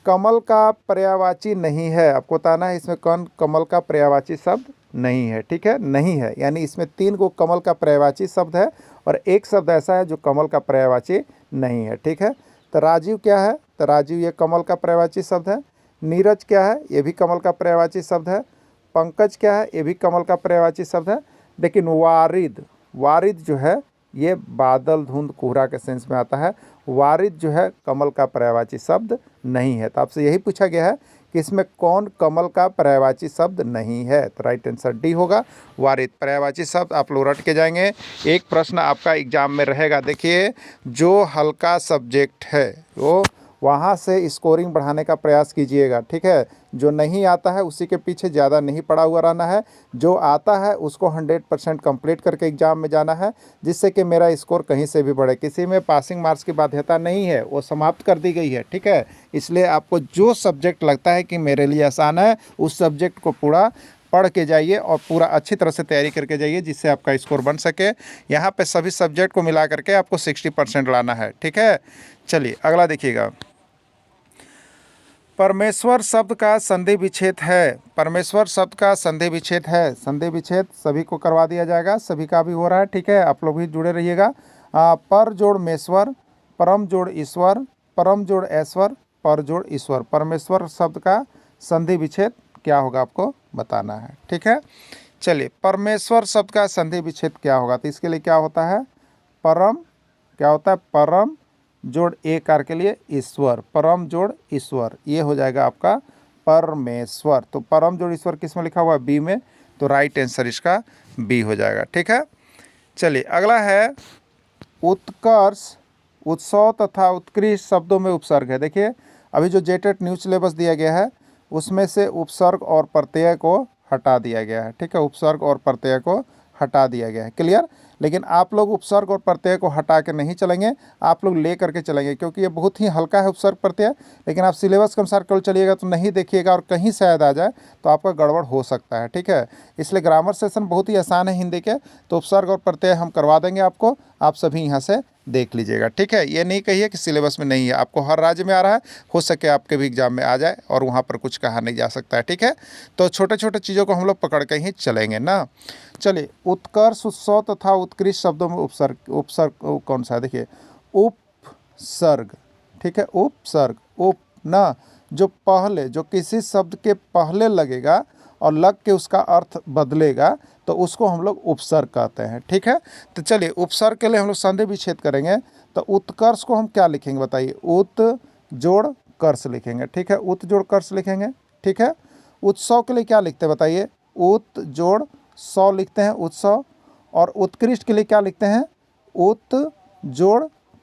कमल का पर्यायवाची नहीं है, आपको बताना है इसमें कौन कमल का पर्यायवाची शब्द नहीं है। ठीक है, नहीं है, यानी इसमें 3 को कमल का पर्यायवाची शब्द है और एक शब्द ऐसा है जो कमल का पर्यायवाची नहीं है। ठीक है, तो राजीव क्या है, तो राजीव ये कमल का पर्यायवाची शब्द है। नीरज क्या है, ये भी कमल का पर्यायवाची शब्द है। पंकज क्या है, ये भी कमल का पर्यायवाची शब्द है। लेकिन वारिद, वारिद जो है ये बादल धुंध कोहरा के सेंस में आता है। वारिद जो है कमल का पर्यायवाची शब्द नहीं है। तो आपसे यही पूछा गया है कि इसमें कौन कमल का पर्यायवाची शब्द नहीं है, तो राइट आंसर डी होगा, वारिद। पर्यायवाची शब्द आप लोग रट के जाएंगे। एक प्रश्न आपका एग्जाम में रहेगा, देखिए, जो हल्का सब्जेक्ट है वो वहाँ से स्कोरिंग बढ़ाने का प्रयास कीजिएगा। ठीक है, जो नहीं आता है उसी के पीछे ज़्यादा नहीं पड़ा हुआ रहना है, जो आता है उसको 100% कंप्लीट करके एग्ज़ाम में जाना है, जिससे कि मेरा स्कोर कहीं से भी बढ़े। किसी में पासिंग मार्क्स की बाध्यता नहीं है, वो समाप्त कर दी गई है। ठीक है, इसलिए आपको जो सब्जेक्ट लगता है कि मेरे लिए आसान है, उस सब्जेक्ट को पूरा पढ़ के जाइए और पूरा अच्छी तरह से तैयारी करके जाइए, जिससे आपका स्कोर बन सके। यहाँ पे सभी सब्जेक्ट को मिला करके आपको 60% लाना है। ठीक है, चलिए अगला देखिएगा। परमेश्वर शब्द का संधि विच्छेद है, परमेश्वर शब्द का संधि विच्छेद है। संधि विच्छेद सभी को करवा दिया जाएगा, सभी का भी हो रहा है। ठीक है, आप लोग भी जुड़े रहिएगा। पर जोड़ मेश्वर, परम जोड़ ईश्वर, परम जोड़ ऐश्वर, पर जोड़ ईश्वर। परमेश्वर शब्द का संधि विच्छेद क्या होगा आपको बताना है। ठीक है, चलिए, परमेश्वर शब्द का संधि विच्छेद क्या होगा, तो इसके लिए क्या होता है, परम क्या होता है, परम जोड़ एकार के लिए ईश्वर, परम जोड़ ईश्वर, ये हो जाएगा आपका परमेश्वर। तो परम जोड़ ईश्वर किस में लिखा हुआ है, बी में, तो राइट आंसर इसका बी हो जाएगा। ठीक है, चलिए अगला है उत्कर्ष, उत्सव तथा उत्कृष्ट शब्दों में उपसर्ग है। देखिए, अभी जो जेटेट न्यू सिलेबस दिया गया है उसमें से उपसर्ग और प्रत्यय को हटा दिया गया है। ठीक है, उपसर्ग और प्रत्यय को हटा दिया गया है, क्लियर। लेकिन आप लोग उपसर्ग और प्रत्यय को हटा के नहीं चलेंगे, आप लोग ले करके चलेंगे, क्योंकि ये बहुत ही हल्का है उपसर्ग प्रत्यय। लेकिन आप सिलेबस के अनुसार कल चलिएगा तो नहीं देखिएगा और कहीं शायद आ जाए तो आपका गड़बड़ हो सकता है। ठीक है, इसलिए ग्रामर सेशन बहुत ही आसान है हिंदी के, तो उपसर्ग और प्रत्यय हम करवा देंगे आपको, आप सभी यहाँ से देख लीजिएगा। ठीक है, ये नहीं कहिए कि सिलेबस में नहीं है, आपको हर राज्य में आ रहा है, हो सके आपके भी एग्जाम में आ जाए और वहाँ पर कुछ कहा नहीं जा सकता है। ठीक है, तो छोटे छोटे चीज़ों को हम लोग पकड़ के ही चलेंगे ना। चलिए, उत्कर्ष, उत्सव तथा उत्कृष्ट शब्दों में उपसर्ग, उपसर्ग कौन सा है, देखिए, उपसर्ग। ठीक है, उपसर्ग, उप ना, जो पहले, जो किसी शब्द के पहले लगेगा और लग के उसका अर्थ बदलेगा, तो उसको हम लोग उपसर्ग कहते हैं। ठीक है, तो चलिए, उपसर्ग के लिए हम लोग संधि विच्छेद करेंगे, तो उत्कर्ष को हम क्या लिखेंगे बताइए, उत जोड़ कर्ष लिखेंगे। ठीक है, उत जोड़ कर्ष लिखेंगे। ठीक है, उत्सव के लिए क्या लिखते हैं बताइए, उत जोड़ सौ लिखते हैं, उत्सव। और उत्कृष्ट के लिए क्या लिखते हैं, उत जोड़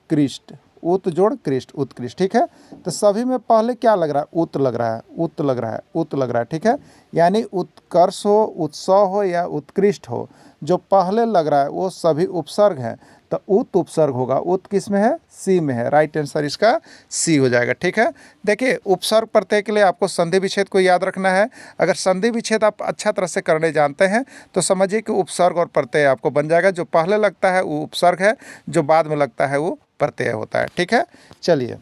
कृष्ट, उत जोड़ कृष्ट, उत्कृष्ट। ठीक है, तो सभी में पहले क्या लग रहा है, उत लग रहा है, उत लग रहा है, उत लग रहा है। ठीक है, यानी उत्कर्ष हो, उत्सव हो या उत्कृष्ट हो, जो पहले लग रहा है वो सभी उपसर्ग हैं, तो उत उपसर्ग होगा। उत किस में है, सी में है, राइट आंसर इसका सी हो जाएगा। ठीक है, देखिए, उपसर्ग प्रत्यय के लिए आपको संधि विच्छेद को याद रखना है। अगर संधि विच्छेद आप अच्छा तरह से करने जानते हैं तो समझिए कि उपसर्ग और प्रत्यय आपको बन जाएगा। जो पहले लगता है वो उपसर्ग है, जो बाद में लगता है वो प्रत्यय होता है। ठीक है, चलिए,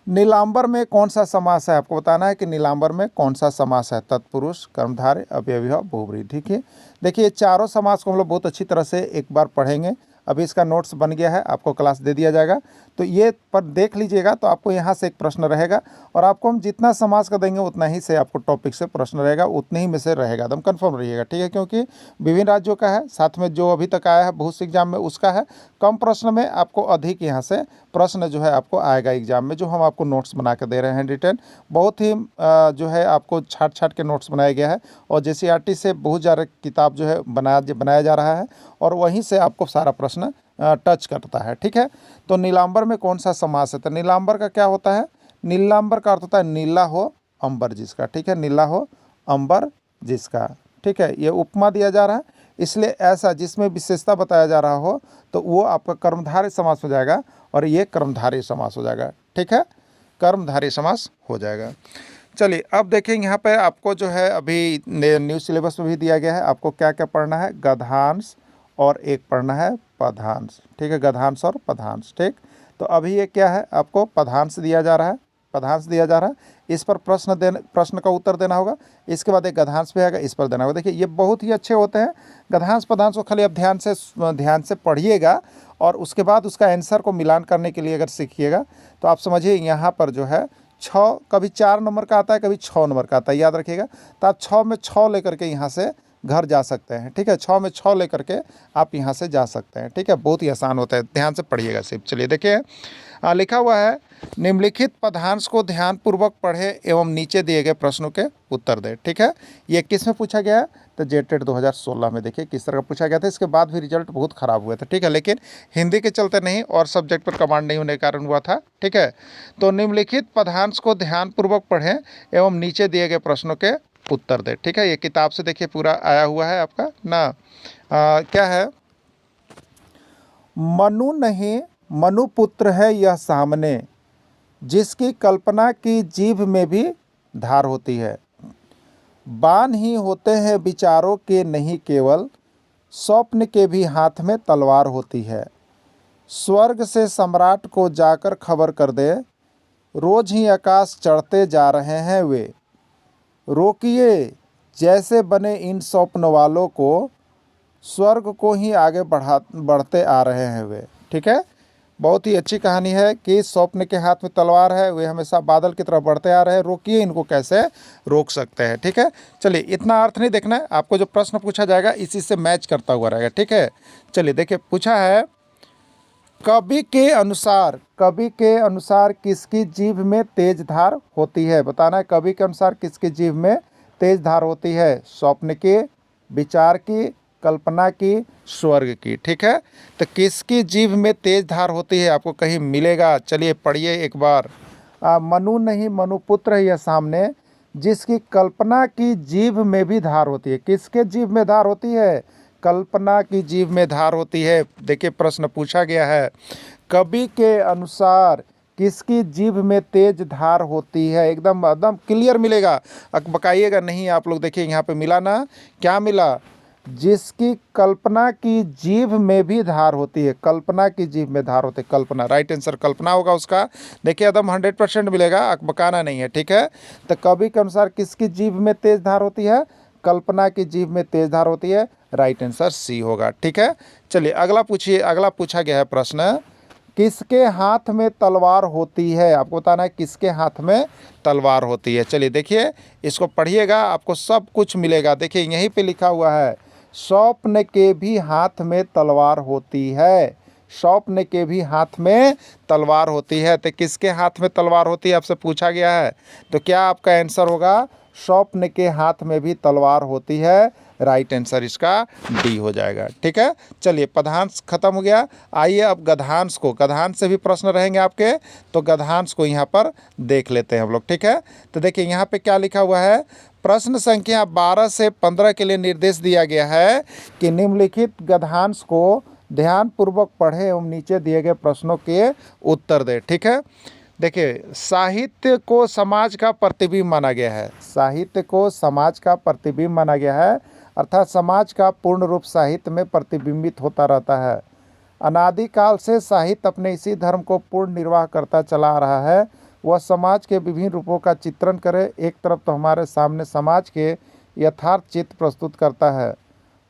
नीलांबर में कौन सा समास है, आपको बताना है कि नीलांबर में कौन सा समास है, तत्पुरुष, कर्मधारय, अव्ययभाव, बहुब्रीहि। ठीक है, देखिए, चारों समास को हम लोग बहुत अच्छी तरह से एक बार पढ़ेंगे। अभी इसका नोट्स बन गया है, आपको क्लास दे दिया जाएगा, तो ये पर देख लीजिएगा, तो आपको यहाँ से एक प्रश्न रहेगा और आपको हम जितना समास का देंगे उतना ही से आपको टॉपिक से प्रश्न रहेगा, उतने ही में से रहेगा, एकदम कंफर्म रहिएगा। ठीक है, क्योंकि विभिन्न राज्यों का है, साथ में जो अभी तक आया है बहुत से एग्जाम में उसका है, कम प्रश्न में आपको अधिक यहाँ से प्रश्न जो है आपको आएगा एग्जाम में, जो हम आपको नोट्स बना के दे रहे हैं रिटर्न। बहुत ही जो है आपको छाट छाट के नोट्स बनाया गया है और JCERT से बहुत ज़्यादा किताब जो है बनाया जा रहा है और वहीं से आपको सारा प्रश्न टच करता है। ठीक है, तो नीलांबर में कौन सा समास है, तो नीलांबर का क्या होता है, नीलांबर का अर्थ होता है नीला हो अंबर जिसका। ठीक है, नीला हो अंबर जिसका। ठीक है, ये उपमा दिया जा रहा है, इसलिए ऐसा जिसमें विशेषता बताया जा रहा हो तो वो आपका कर्मधारय समास हो जाएगा और ये कर्मधारय समास हो जाएगा। ठीक है, कर्मधारय समास हो जाएगा। चलिए अब देखेंगे यहाँ पे आपको जो है अभी न्यू सिलेबस में भी दिया गया है, आपको क्या क्या पढ़ना है, गद्यांश और एक पढ़ना है पदांश। ठीक है, गद्यांश और पदांश। ठीक, तो अभी ये क्या है, आपको पदांश दिया जा रहा है, पदांश दिया जा रहा है, इस पर प्रश्न का उत्तर देना होगा। इसके बाद एक गद्यांश भी आएगा, इस पर देना होगा। देखिए ये बहुत ही अच्छे होते हैं गद्यांश पदांश को, खाली आप ध्यान से पढ़िएगा और उसके बाद उसका आंसर को मिलान करने के लिए अगर सीखिएगा तो आप समझिए यहाँ पर जो है 6, कभी 4 नंबर का आता है, कभी 6 नंबर का आता है, याद रखिएगा। तो आप 6 में 6 लेकर के यहाँ से घर जा सकते हैं। ठीक है, 6 में 6 लेकर के आप यहाँ से जा सकते हैं। ठीक है, बहुत ही आसान होता है, ध्यान से पढ़िएगा सिर्फ। चलिए देखिए लिखा हुआ है, निम्नलिखित पदांश को ध्यानपूर्वक पढ़े एवं नीचे दिए गए प्रश्नों के उत्तर दें। ठीक है, ये किस में पूछा गया है, तो जेटेट 2016 में। देखिए किस तरह का पूछा गया था, इसके बाद भी रिजल्ट बहुत ख़राब हुए थे। ठीक है, लेकिन हिंदी के चलते नहीं और सब्जेक्ट पर कमांड नहीं होने के कारण हुआ था। ठीक है, तो निम्नलिखित पदांश को ध्यानपूर्वक पढ़ें एवं नीचे दिए गए प्रश्नों के उत्तर दें। ठीक है, ये किताब से देखिए पूरा आया हुआ है आपका ना। क्या है, मनु नहीं मनुपुत्र है यह सामने, जिसकी कल्पना की जीभ में भी धार होती है। बाण ही होते हैं विचारों के नहीं केवल, स्वप्न के भी हाथ में तलवार होती है। स्वर्ग से सम्राट को जाकर खबर कर दे, रोज ही आकाश चढ़ते जा रहे हैं वे। रोकिए जैसे बने इन स्वप्न वालों को, स्वर्ग को ही आगे बढ़ते आ रहे हैं वे। ठीक है, बहुत ही अच्छी कहानी है कि स्वप्न के हाथ में तलवार है, वे हमेशा बादल की तरफ बढ़ते आ रहे हैं, रोकिए इनको कैसे रोक सकते हैं। ठीक है, चलिए इतना अर्थ नहीं देखना है, आपको जो प्रश्न पूछा जाएगा इसी से मैच करता हुआ रहेगा। ठीक है, चलिए देखिए पूछा है, कवि के अनुसार किसकी जीभ में तेज धार होती है। बताना है कवि के अनुसार किसकी जीभ में तेज धार होती है, स्वप्न की, विचार की, कल्पना की, स्वर्ग की। ठीक है, तो किसकी जीभ में तेज धार होती है, आपको कहीं मिलेगा। चलिए पढ़िए एक बार, मनु नहीं मनुपुत्र है यह सामने, जिसकी कल्पना की जीभ में भी धार होती है। किसके जीभ में धार होती है, कल्पना की जीभ में धार होती है। देखिए प्रश्न पूछा गया है, कवि के अनुसार किसकी जीभ में तेज धार होती है, एकदम एकदम क्लियर मिलेगा, बकाइएगा नहीं आप लोग। देखिए यहाँ पे मिला ना, क्या मिला, जिसकी कल्पना की जीभ में भी धार होती है, कल्पना की जीभ में धार होती है, कल्पना, राइट आंसर कल्पना होगा उसका। देखिए एकदम 100% मिलेगा, अकबकाना नहीं है। ठीक है, तो कवि के अनुसार किसकी जीभ में तेज धार होती है, कल्पना की जीभ में तेज धार होती है, राइट आंसर सी होगा। ठीक है, चलिए अगला पूछिए। अगला पूछा गया है प्रश्न, किसके हाथ में तलवार होती है, आपको बताना है किसके हाथ में तलवार होती है। चलिए देखिए इसको पढ़िएगा, आपको सब कुछ मिलेगा। देखिए यहीं पे लिखा हुआ है, स्वप्न के भी हाथ में तलवार होती है, स्वप्न के भी हाथ में तलवार होती है। तो किसके हाथ में तलवार होती है आपसे पूछा गया है, तो क्या आपका आंसर होगा, स्वप्न के हाथ में भी तलवार होती है, राइट आंसर इसका डी हो जाएगा। ठीक है, चलिए पदांश खत्म हो गया। आइए अब गद्यांश को, गद्यांश से भी प्रश्न रहेंगे आपके, तो गद्यांश को यहाँ पर देख लेते हैं हम लोग। ठीक है, तो देखिए यहाँ पे क्या लिखा हुआ है, प्रश्न संख्या 12 से 15 के लिए निर्देश दिया गया है कि निम्नलिखित गद्यांश को ध्यानपूर्वक पढ़ें एवं नीचे दिए गए प्रश्नों के उत्तर दें। ठीक है, देखिए साहित्य को समाज का प्रतिबिंब माना गया है, साहित्य को समाज का प्रतिबिंब माना गया है, अर्थात समाज का पूर्ण रूप साहित्य में प्रतिबिंबित होता रहता है। अनादिकाल से साहित्य अपने इसी धर्म को पूर्ण निर्वाह करता चला आ रहा है, वह समाज के विभिन्न रूपों का चित्रण करे। एक तरफ तो हमारे सामने समाज के यथार्थ चित्र प्रस्तुत करता है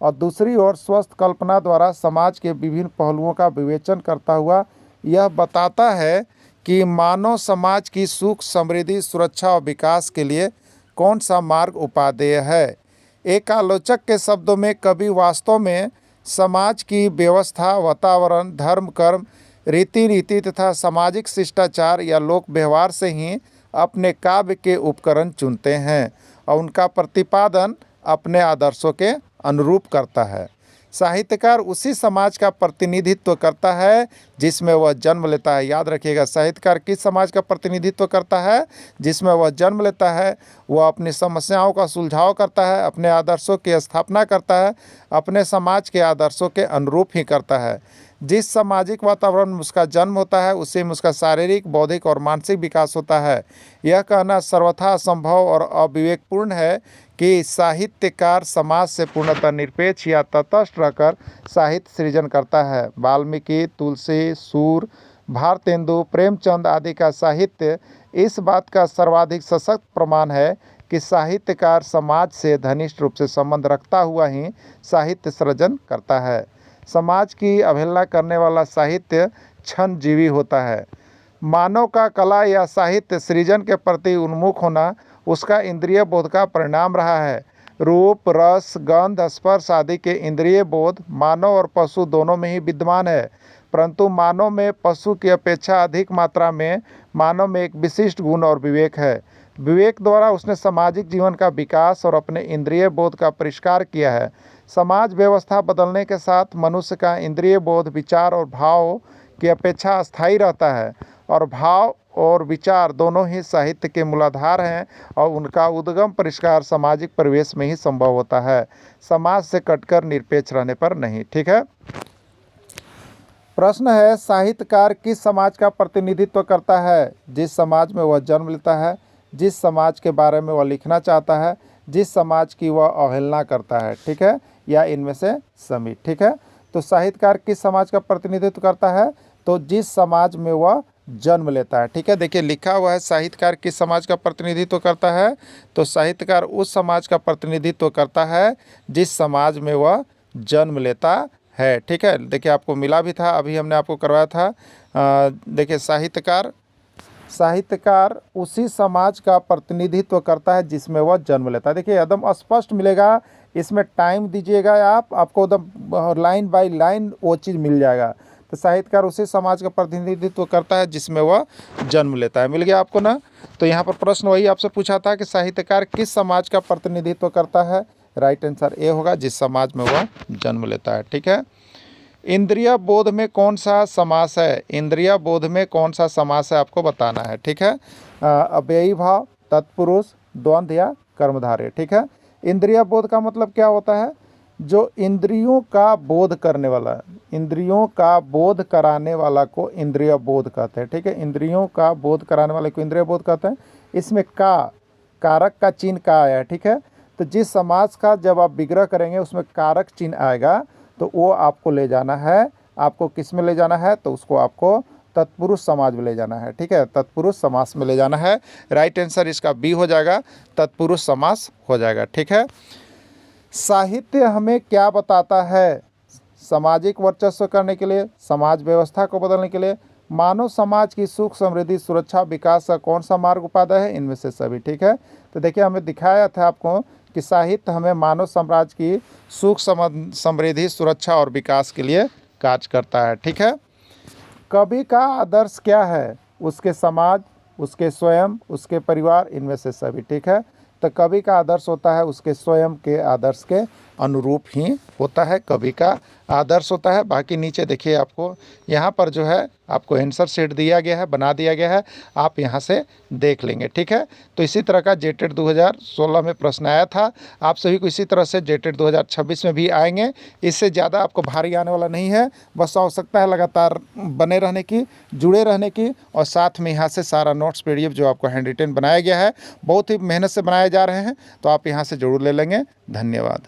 और दूसरी ओर स्वस्थ कल्पना द्वारा समाज के विभिन्न पहलुओं का विवेचन करता हुआ यह बताता है कि मानव समाज की सुख, समृद्धि, सुरक्षा और विकास के लिए कौन सा मार्ग उपादेय है। एक आलोचक के शब्दों में कवि वास्तव में समाज की व्यवस्था, वातावरण, धर्म, कर्म, रीति नीति तथा सामाजिक शिष्टाचार या लोक व्यवहार से ही अपने काव्य के उपकरण चुनते हैं और उनका प्रतिपादन अपने आदर्शों के अनुरूप करता है। साहित्यकार उसी समाज का प्रतिनिधित्व करता है जिसमें वह जन्म लेता है। याद रखिएगा, साहित्यकार किस समाज का प्रतिनिधित्व करता है, जिसमें वह जन्म लेता है। वह अपनी समस्याओं का सुलझाव करता है, अपने आदर्शों की स्थापना करता है, अपने समाज के आदर्शों के अनुरूप ही करता है। जिस सामाजिक वातावरण में उसका जन्म होता है उसी में उसका शारीरिक, बौद्धिक और मानसिक विकास होता है। यह कहना सर्वथा असंभव और अविवेकपूर्ण है कि साहित्यकार समाज से पूर्णतः निरपेक्ष या तटस्थ रहकर साहित्य सृजन करता है। वाल्मीकि, तुलसी, सूर, भारतेंदु, प्रेमचंद आदि का साहित्य इस बात का सर्वाधिक सशक्त प्रमाण है कि साहित्यकार समाज से घनिष्ठ रूप से संबंध रखता हुआ ही साहित्य सृजन करता है। समाज की अवहेलना करने वाला साहित्य क्षणजीवी होता है। मानव का कला या साहित्य सृजन के प्रति उन्मुख होना उसका इंद्रिय बोध का परिणाम रहा है। रूप, रस, गंध, स्पर्श आदि के इंद्रिय बोध मानव और पशु दोनों में ही विद्यमान है, परंतु मानव में पशु की अपेक्षा अधिक मात्रा में मानव में एक विशिष्ट गुण और विवेक है। विवेक द्वारा उसने सामाजिक जीवन का विकास और अपने इंद्रिय बोध का परिष्कार किया है। समाज व्यवस्था बदलने के साथ मनुष्य का इंद्रिय बोध विचार और भाव की अपेक्षा अस्थायी रहता है, और भाव और विचार दोनों ही साहित्य के मूलाधार हैं और उनका उद्गम परिष्कार सामाजिक परिवेश में ही संभव होता है, समाज से कटकर निरपेक्ष रहने पर नहीं। ठीक है। प्रश्न है, साहित्यकार किस समाज का प्रतिनिधित्व करता है? जिस समाज में वह जन्म लेता है, जिस समाज के बारे में वह लिखना चाहता है, जिस समाज की वह अवहेलना करता है। ठीक है, या इनमें से सभी। ठीक है, तो साहित्यकार किस समाज का प्रतिनिधित्व करता है? तो जिस समाज में वह जन्म लेता है। ठीक है, देखिए लिखा हुआ है साहित्यकार किस समाज का प्रतिनिधित्व करता है, तो साहित्यकार उस समाज का प्रतिनिधित्व करता है जिस समाज में वह जन्म लेता है। ठीक है, देखिए आपको मिला भी था, अभी हमने आपको करवाया था। देखिए साहित्यकार उसी समाज का प्रतिनिधित्व करता है जिसमें वह जन्म लेता है। देखिए एकदम स्पष्ट मिलेगा, इसमें टाइम दीजिएगा आपको एकदम लाइन बाय लाइन वो चीज़ मिल जाएगा। तो साहित्यकार उसी समाज का प्रतिनिधित्व करता है जिसमें वह जन्म लेता है। मिल गया आपको ना। तो यहाँ पर प्रश्न वही आपसे पूछा था कि साहित्यकार किस समाज का प्रतिनिधित्व करता है। राइट आंसर ए होगा, जिस समाज में वह जन्म लेता है। ठीक है। इंद्रिय बोध में कौन सा समास है? इंद्रिय बोध में कौन सा समास है आपको बताना है। ठीक है, अव्ययी भाव, तत्पुरुष, द्वंद्व या कर्मधारय। ठीक है, इंद्रिय बोध का मतलब क्या होता है? जो इंद्रियों का बोध करने वाला, इंद्रियों का बोध कराने वाला को इंद्रिय बोध कहते हैं। ठीक है, इंद्रियों का बोध कराने वाले को इंद्रिय बोध कहते हैं। इसमें का कारक का चिन्ह का आया है। ठीक है, तो जिस समास का जब आप विग्रह करेंगे उसमें कारक चिन्ह आएगा तो वो आपको ले जाना है। आपको किस में ले जाना है? तो उसको आपको तत्पुरुष समाज में ले जाना है। ठीक है, तत्पुरुष समास में ले जाना है। राइट आंसर इसका बी हो जाएगा, तत्पुरुष समास हो जाएगा। ठीक है। साहित्य हमें क्या बताता है? सामाजिक वर्चस्व करने के लिए, समाज व्यवस्था को बदलने के लिए, मानव समाज की सुख, समृद्धि, सुरक्षा, विकास का कौन सा मार्ग उपादेय है? इनमें से सभी। ठीक है, तो देखिए हमें दिखाया था आपको कि साहित्य हमें मानव साम्राज्य की सुख, समृद्धि, सुरक्षा और विकास के लिए कार्य करता है। ठीक है। कवि का आदर्श क्या है? उसके समाज, उसके स्वयं, उसके परिवार, इनमें से सभी। ठीक है, तो कवि का आदर्श होता है उसके स्वयं के आदर्श के अनुरूप ही होता है, कवि का आदर्श होता है। बाकी नीचे देखिए आपको यहाँ पर जो है आपको आंसर शीट दिया गया है, बना दिया गया है, आप यहाँ से देख लेंगे। ठीक है, तो इसी तरह का जेटेट 2016 में प्रश्न आया था, आप सभी को इसी तरह से जेटेट 2026 में भी आएंगे। इससे ज़्यादा आपको भारी आने वाला नहीं है, बस आवश्यकता है लगातार बने रहने की, जुड़े रहने की, और साथ में यहाँ से सारा नोट्स PDF जो आपको हैंड रिटेन बनाया गया है, बहुत ही मेहनत से बनाए जा रहे हैं, तो आप यहाँ से जरूर ले लेंगे। धन्यवाद।